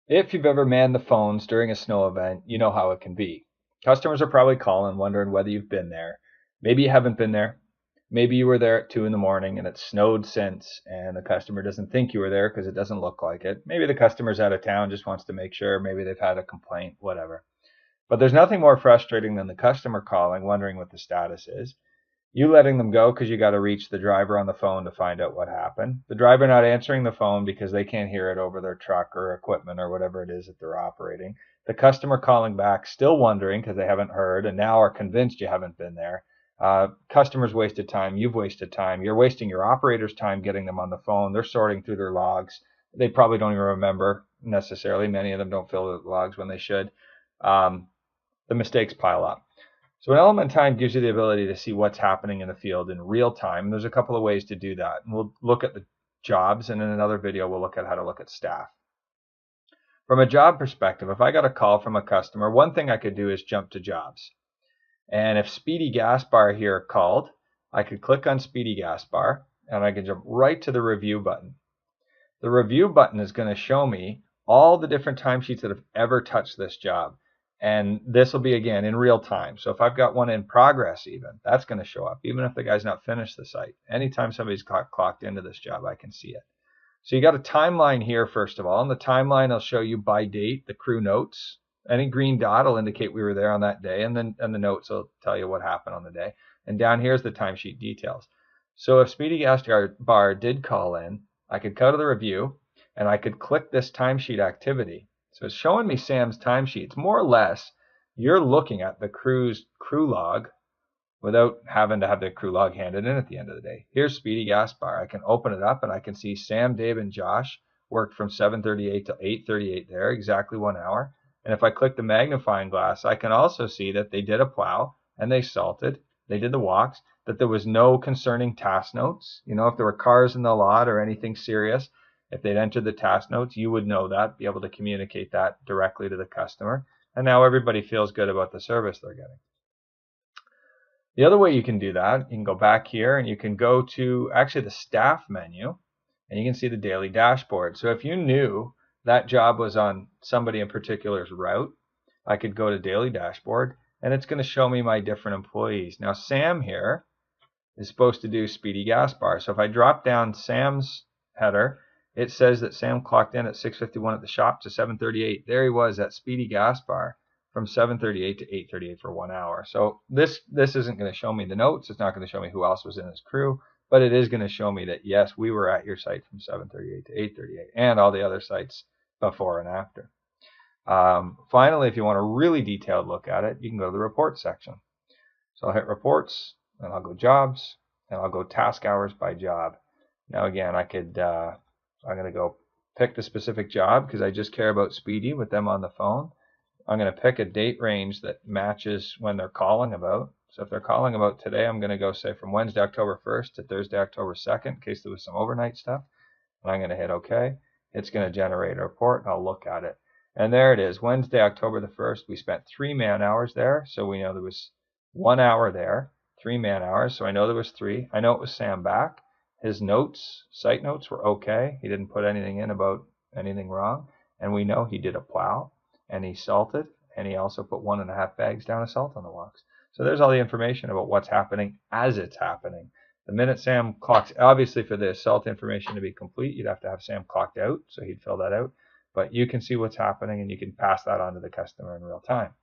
If you've ever manned the phones during a snow event, you know how it can be. Customers are probably calling, wondering whether you've been there. Maybe you haven't been there. Maybe you were there at 2 in the morning and it snowed since, and the customer doesn't think you were there because it doesn't look like it. Maybe the customer's out of town, just wants to make sure. Maybe they've had a complaint, whatever. But there's nothing more frustrating than the customer calling, wondering what the status is. You letting them go because you got to reach the driver on the phone to find out what happened. The driver not answering the phone because they can't hear it over their truck or equipment or whatever it is that they're operating. The customer calling back, still wondering because they haven't heard and now are convinced you haven't been there. Customers wasted time. You've wasted time. You're wasting your operator's time getting them on the phone. They're sorting through their logs. They probably don't even remember necessarily. Many of them don't fill the logs when they should. The mistakes pile up. So an LMN Time gives you the ability to see what's happening in the field in real time. There's a couple of ways to do that. And we'll look at the jobs, and in another video, we'll look at how to look at staff. From a job perspective, if I got a call from a customer, one thing I could do is jump to jobs. And if Speedy Gas Bar here called, I could click on Speedy Gas Bar, and I can jump right to the review button. The review button is going to show me all the different timesheets that have ever touched this job. And this will be, again, in real time. So if I've got one in progress even, that's going to show up, even if the guy's not finished the site. Anytime somebody's clocked into this job, I can see it. So you got a timeline here, first of all. And the timeline will show you by date, the crew notes. Any green dot will indicate we were there on that day. And then the notes will tell you what happened on the day. And down here is the timesheet details. So if Speedy Gas Bar did call in, I could go to the review, and I could click this timesheet activity. So it's showing me Sam's timesheets. More or less, you're looking at the crew's crew log without having to have the crew log handed in at the end of the day. Here's Speedy Gas Bar. I can open it up, and I can see Sam, Dave, and Josh worked from 7:38 to 8:38 there, exactly 1 hour. And if I click the magnifying glass, I can also see that they did a plow, and they salted, they did the walks, that there was no concerning task notes. You know, if there were cars in the lot or anything serious, if they'd entered the task notes, you would know that, be able to communicate that directly to the customer. And now everybody feels good about the service they're getting. The other way you can do that, you can go back here and you can go to actually the staff menu, and you can see the daily dashboard. So if you knew that job was on somebody in particular's route, I could go to daily dashboard, and it's going to show me my different employees. Now Sam here is supposed to do Speedy Gas Bar. So if I drop down Sam's header, it says that Sam clocked in at 6:51 at the shop to 7:38. There he was at Speedy Gas Bar from 7:38 to 8:38 for 1 hour. So this isn't going to show me the notes. It's not going to show me who else was in his crew, but it is going to show me that, yes, we were at your site from 7:38 to 8:38 and all the other sites before and after. Finally, if you want a really detailed look at it, you can go to the reports section. So I'll hit reports, and I'll go jobs, and I'll go task hours by job. Now again, I'm going to go pick the specific job because I just care about Speedy with them on the phone. I'm going to pick a date range that matches when they're calling about. So if they're calling about today, I'm going to go say from Wednesday, October 1st to Thursday, October 2nd, in case there was some overnight stuff. And I'm going to hit OK. It's going to generate a report, and I'll look at it. And there it is. Wednesday, October the 1st, we spent 3 man-hours there. So we know there was 1 hour there, 3 man-hours. So I know there was 3. I know it was Sam back. His notes, site notes, were okay. He didn't put anything in about anything wrong. And we know he did a plow, and he salted, and he also put 1.5 bags down of salt on the walks. So there's all the information about what's happening as it's happening. The minute Sam clocks, obviously for the salt information to be complete, you'd have to have Sam clocked out, so he'd fill that out. But you can see what's happening, and you can pass that on to the customer in real time.